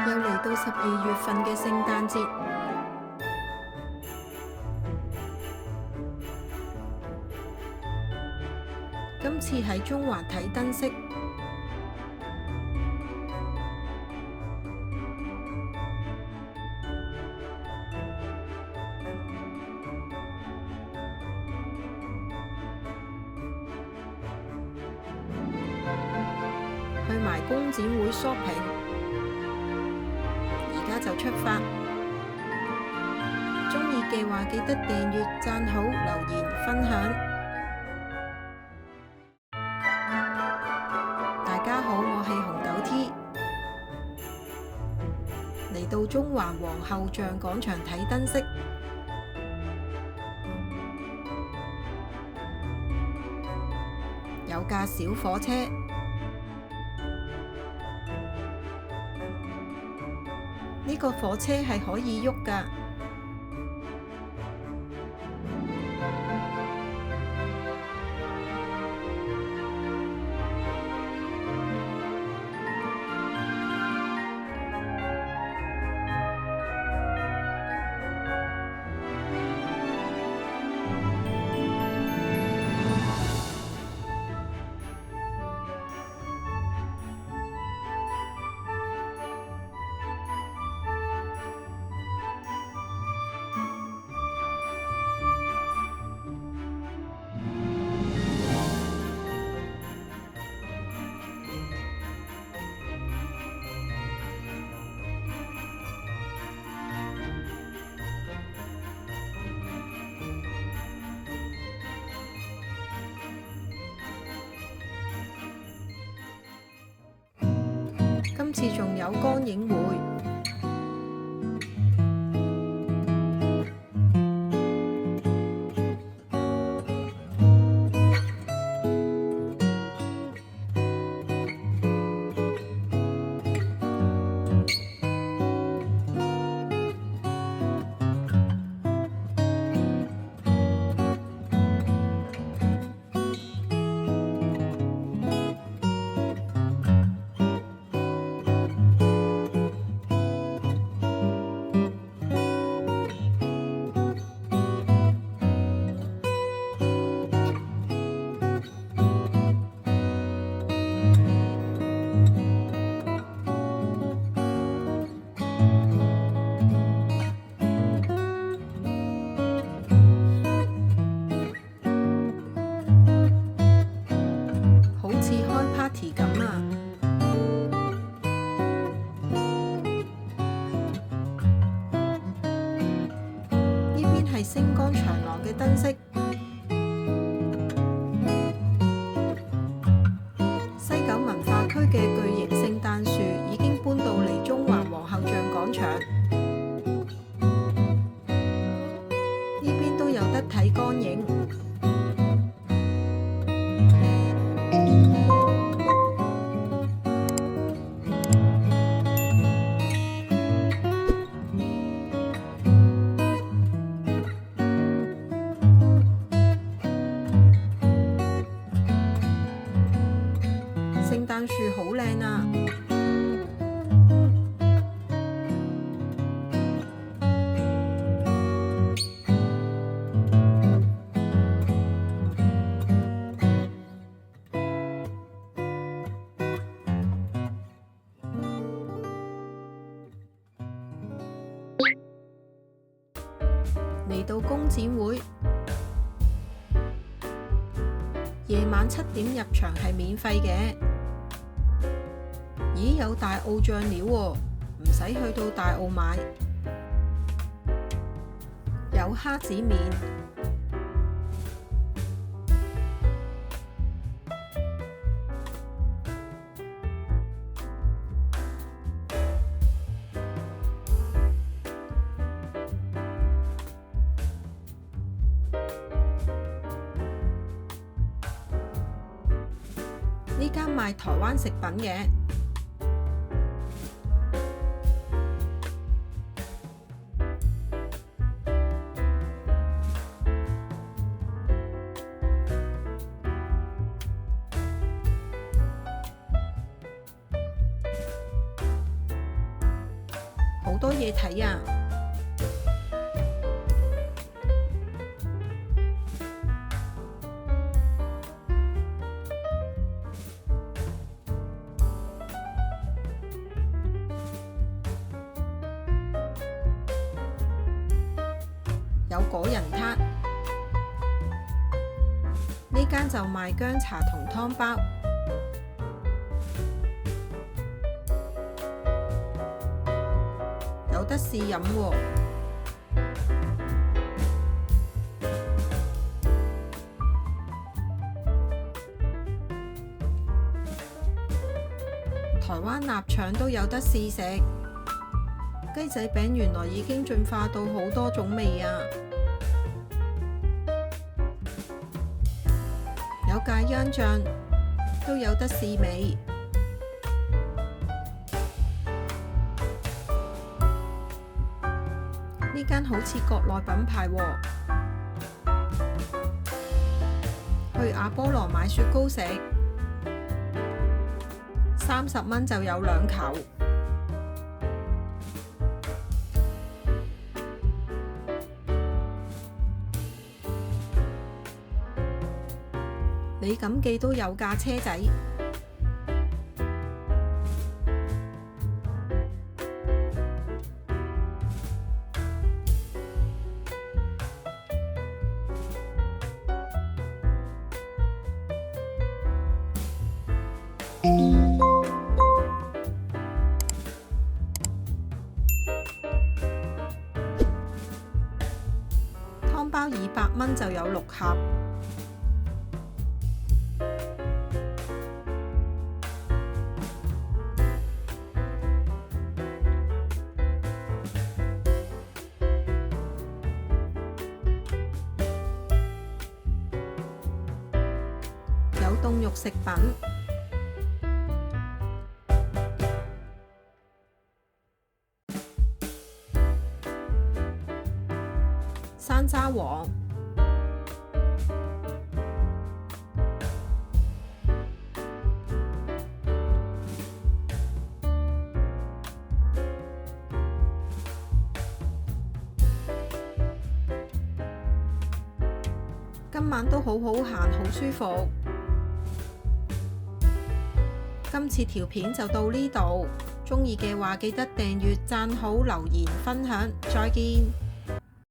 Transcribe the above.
又嚟到12月份嘅聖誕節，今次喺中環睇燈飾，去埋工展會 shopping，而家就出發。鍾意嘅話記得訂閱、讚好、留言、分享。大家好，我係紅豆 T，嚟到中環皇后像廣場睇燈飾。有架小火車，呢個火車係可以喐㗎。今次仲有光影會，好似開 party 咁啊！呢邊係星光長廊嘅燈飾，西九文化區嘅巨型聖誕樹已經搬到嚟中環皇后像廣場，呢邊都有得睇光影。聖誕樹好靚啊！嚟到工展會，夜晚7點入場係免費嘅。咦，有大澳醬料喎，唔使去到大澳買。有蝦子麵，呢間賣台灣食品嘅。好多嘢睇啊！有果仁撻，呢間就賣薑茶同湯包，有得試飲喎。台灣臘腸都有得試食，雞仔餅原來已經進化到好多種味啊！有芥秧醬都有得試味。呢間好似國內品牌喎。去亞波羅買雪糕食，30蚊就有2球。李錦記都有架車仔。湯包200蚊就有6盒。有凍肉食品，山楂黃，今晚都好好閒，好舒服。今次條片就到呢度，鍾意嘅話記得訂閱、讚好、留言、分享，再見。